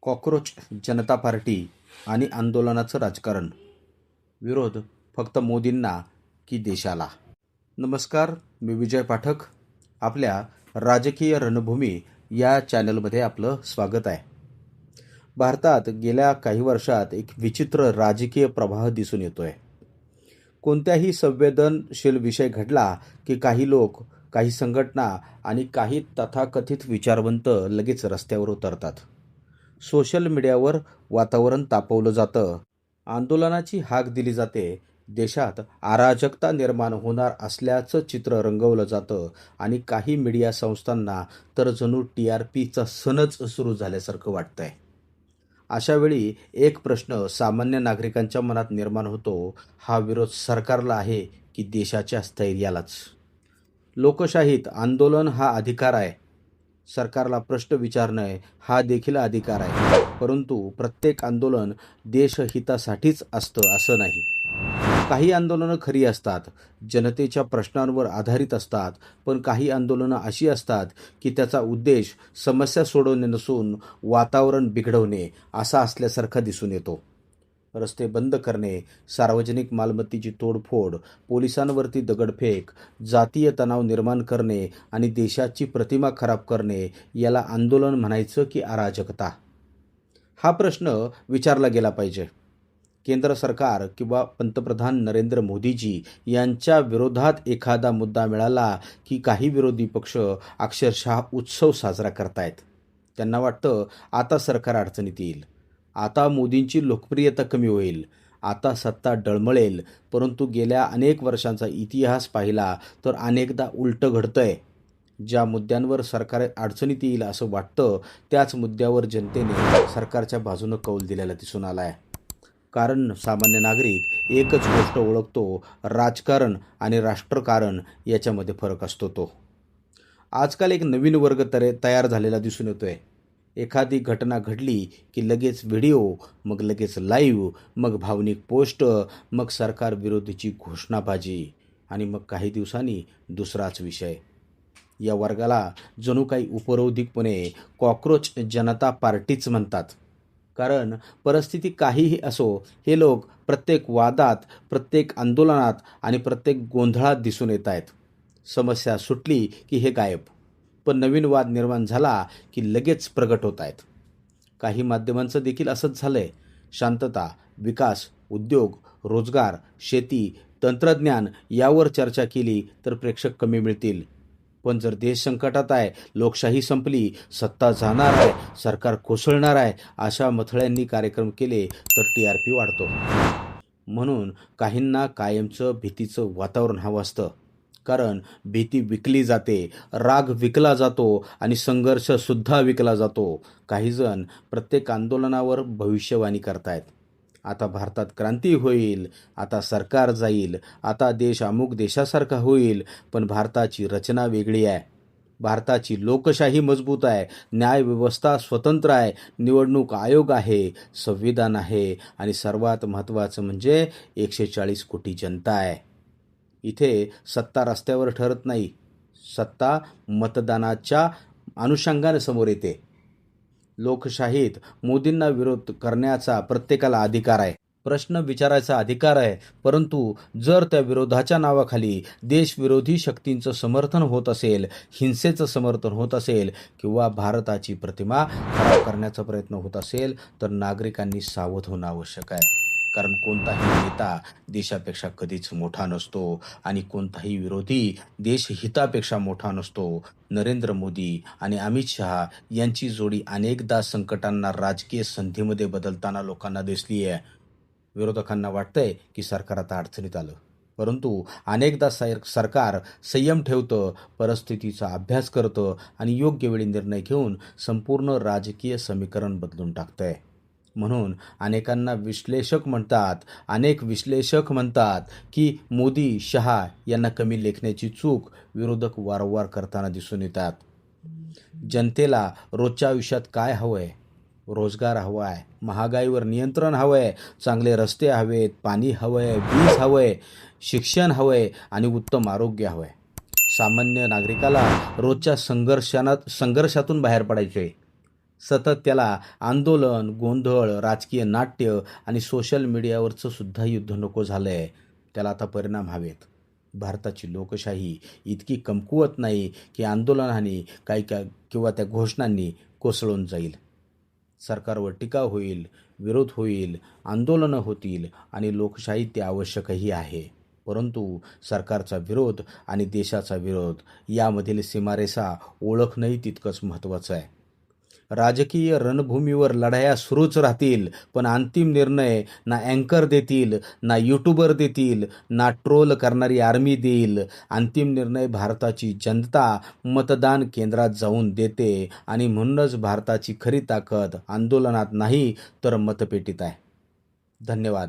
Cockroach जनता party आणि आंदोलनाचं राजकारण. विरोध फक्त मोदींना की देशाला? नमस्कार, मी विजय पाठक. आपल्या राजकीय रणभूमी या चॅनलमध्ये आपलं स्वागत आहे. भारतात गेल्या काही वर्षात एक विचित्र राजकीय प्रवाह दिसून येतोय. कोणत्याही संवेदनशील विषय घडला की काही लोक, काही संघटना आणि काही तथाकथित विचारवंत लगेच रस्त्यावर उतरतात. सोशल मीडियावर वातावरण तापवलं जातं, आंदोलनाची हाक दिली जाते, देशात अराजकता निर्माण होणार असल्याचं चित्र रंगवलं जातं आणि काही मीडिया संस्थांना तर जणू TRPचा सणच सुरू झाल्यासारखं वाटतंय. अशावेळी एक प्रश्न सामान्य नागरिकांच्या मनात निर्माण होतो, हा विरोध सरकारला आहे की देशाच्या स्थैर्यालाच? लोकशाहीत आंदोलन हा अधिकार आहे, सरकारला प्रश्न विचारणं हा देखील अधिकार आहे. परंतु प्रत्येक आंदोलन देशहितासाठीच असतं असं नाही. काही आंदोलनं खरी असतात, जनतेच्या प्रश्नांवर आधारित असतात, पण काही आंदोलनं अशी असतात की त्याचा उद्देश समस्या सोडवणे नसून वातावरण बिघडवणे असा असल्यासारखा दिसून येतो. रस्ते बंद करणे, सार्वजनिक मालमत्तेची तोडफोड, पोलिसांवरती दगडफेक, जातीय तणाव निर्माण करणे आणि देशाची प्रतिमा खराब करणे, याला आंदोलन म्हणायचं की अराजकता? हा प्रश्न विचारला गेला पाहिजे. केंद्र सरकार किंवा पंतप्रधान नरेंद्र मोदीजी यांच्या विरोधात एखादा मुद्दा मिळाला की काही विरोधी पक्ष अक्षरशः उत्सव साजरा करतायत. त्यांना वाटतं आता सरकार अडचणीत येईल, आता मोदींची लोकप्रियता कमी होईल, आता सत्ता डळमळेल. परंतु गेल्या अनेक वर्षांचा इतिहास पाहिला तर अनेकदा उलटं घडतंय. ज्या मुद्द्यांवर सरकार अडचणीत येईल असं वाटतं, त्याच मुद्द्यावर जनतेने सरकारच्या बाजूनं कौल दिलेला दिसून आला आहे. कारण सामान्य नागरिक एकच गोष्ट ओळखतो, राजकारण आणि राष्ट्रकारण याच्यामध्ये फरक असतो तो. आजकाल एक नवीन वर्ग तयार झालेला दिसून येतोय. एखादी घटना घडली की लगेच व्हिडिओ, मग लगेच लाईव्ह, मग भावनिक पोस्ट, मग सरकार विरोधीची घोषणाबाजी आणि मग काही दिवसांनी दुसराच विषय. या वर्गाला जणू काही उपरोधिकपणे कॉकरोच जनता पार्टीच म्हणतात. कारण परिस्थिती काहीही असो, हे लोक प्रत्येक वादात, प्रत्येक आंदोलनात आणि प्रत्येक गोंधळात दिसून येत आहेत. समस्या सुटली की हे गायब, पण नवीन वाद निर्माण झाला की लगेच प्रगट होत आहेत. काही माध्यमांचं देखील असंच झालंय. शांतता, विकास, उद्योग, रोजगार, शेती, तंत्रज्ञान यावर चर्चा केली तर प्रेक्षक कमी मिळतील. पण जर देश संकटात आहे, लोकशाही संपली, सत्ता जाणार आहे, सरकार कोसळणार आहे, अशा मथळ्यांनी कार्यक्रम केले तर TRP वाढतो. म्हणून काहींना कायमचं भीतीचं वातावरण हवं असतं. कारण भीती विकली जाते, राग विकला जातो आणि संघर्षसुद्धा विकला जातो. काही जण प्रत्येक आंदोलनावर भविष्यवाणी करतायत. आता भारतात क्रांती होईल, आता सरकार जाईल, आता देश अमुक देशासारखा होईल. पण भारताची रचना वेगळी आहे. भारताची लोकशाही मजबूत आहे, न्यायव्यवस्था स्वतंत्र आहे, निवडणूक आयोग आहे, संविधान आहे आणि सर्वात महत्त्वाचं म्हणजे 140 कोटी जनता आहे. इथे सत्ता रस्त्यावर ठरत नाही, सत्ता मतदानाच्या अनुषंगाने समोर येते. लोकशाहीत मोदींना विरोध करण्याचा प्रत्येकाला अधिकार आहे, प्रश्न विचारायचा अधिकार आहे. परंतु जर त्या विरोधाच्या नावाखाली देशविरोधी शक्तींचं समर्थन होत असेल, हिंसेचं समर्थन होत असेल किंवा भारताची प्रतिमा खराब करण्याचा प्रयत्न होत असेल तर नागरिकांनी सावध होणं आवश्यक आहे. कारण कोणताही नेता देशापेक्षा कधीच मोठा नसतो आणि कोणताही विरोधी देशहितापेक्षा मोठा नसतो. नरेंद्र मोदी आणि अमित शहा यांची जोडी अनेकदा संकटांना राजकीय संधीमध्ये बदलताना लोकांना दिसली आहे. विरोधकांना वाटतंय की सरकार आता अडचणीत आलं, परंतु अनेकदा सरकार संयम ठेवतं, परिस्थितीचा अभ्यास करतं आणि योग्य वेळी निर्णय घेऊन संपूर्ण राजकीय समीकरण बदलून टाकतंय. म्हणून अनेक विश्लेषक म्हणतात की मोदी, शहा यांना कमी लेखण्याची चूक विरोधक वारंवार करताना दिसून येतात. जनतेला रोजच्या आयुष्यात काय हवं आहे? रोजगार हवा आहे, महागाईवर नियंत्रण हवं आहे, चांगले रस्ते हवेत, पाणी हवं आहे, वीज हवं आहे, शिक्षण हवं आहे आणि उत्तम आरोग्य हवं आहे. सामान्य नागरिकाला रोजच्या संघर्षातून बाहेर पडायचे आहे. सतत त्याला आंदोलन, गोंधळ, राजकीय नाट्य आणि सोशल मीडियावरचं सुद्धा युद्ध नको झालं आहे. त्याला आता परिणाम हवेत. भारताची लोकशाही इतकी कमकुवत नाही की आंदोलनाने किंवा त्या घोषणांनी कोसळून जाईल. सरकारवर टीका होईल, विरोध होईल, आंदोलनं होतील आणि लोकशाही ती आवश्यकही आहे. परंतु सरकारचा विरोध आणि देशाचा विरोध यामधील सीमारेषा ओळखणंही तितकंच महत्त्वाचं आहे. राजकीय रणभूमीवर लढाया सुरूच राहतील, पण अंतिम निर्णय ना अँकर देतील, ना यूट्यूबर देतील, ना ट्रोल करणारी आर्मी देईल. अंतिम निर्णय भारताची जनता मतदान केंद्रात जाऊन देते आणि म्हणूनच भारताची खरी ताकद आंदोलनात नाही तर मतपेटीत आहे. धन्यवाद.